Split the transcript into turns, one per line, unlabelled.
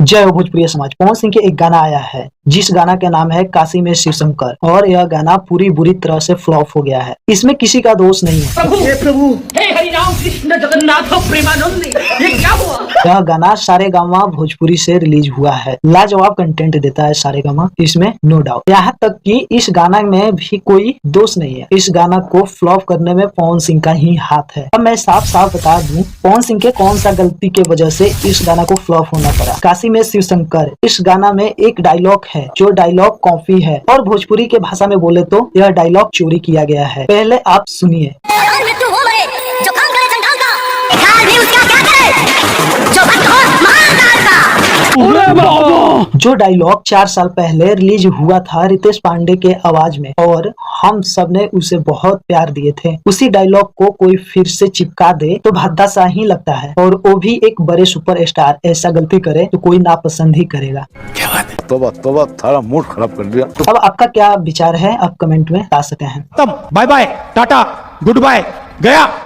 जय हो भोजपुरी समाज। पवन सिंह के एक गाना आया है जिस गाना का नाम है काशी में शिव शंकर, और यह गाना पूरी बुरी तरह से फ्लॉप हो गया है। इसमें किसी का दोष नहीं है।
प्रभु हे हरि राम कृष्ण जगन्नाथ प्रेमानंद, ये क्या हुआ?
यह गाना सारेगामा भोजपुरी से रिलीज हुआ है। लाजवाब कंटेंट देता है सारेगामा, इसमें नो डाउट। यहाँ तक कि इस गाना में भी कोई दोष नहीं है। इस गाना को फ्लॉप करने में पवन सिंह का ही हाथ है। अब मैं साफ साफ बता दूं, पवन सिंह के कौन सा गलती के वजह से इस गाना को फ्लॉप होना पड़ा। काशी में शिव शंकर, इस गाना में एक डायलॉग है जो डायलॉग कॉपी है, और भोजपुरी के भाषा में बोले तो यह डायलॉग चोरी किया गया है। पहले आप सुनिए। जो डायलॉग 4 साल पहले रिलीज हुआ था रितेश पांडे के आवाज में, और हम सब ने उसे बहुत प्यार दिए थे, उसी डायलॉग को कोई फिर से चिपका दे तो भद्दा सा ही लगता है। और वो भी एक बड़े सुपरस्टार ऐसा गलती करे तो कोई नापसंद ही करेगा।
क्या बात है? तोबा थारा मूड खराब कर दिया।
अब आपका क्या विचार है, आप कमेंट में बता सकते हैं।
तब bye bye, tata, goodbye, गया।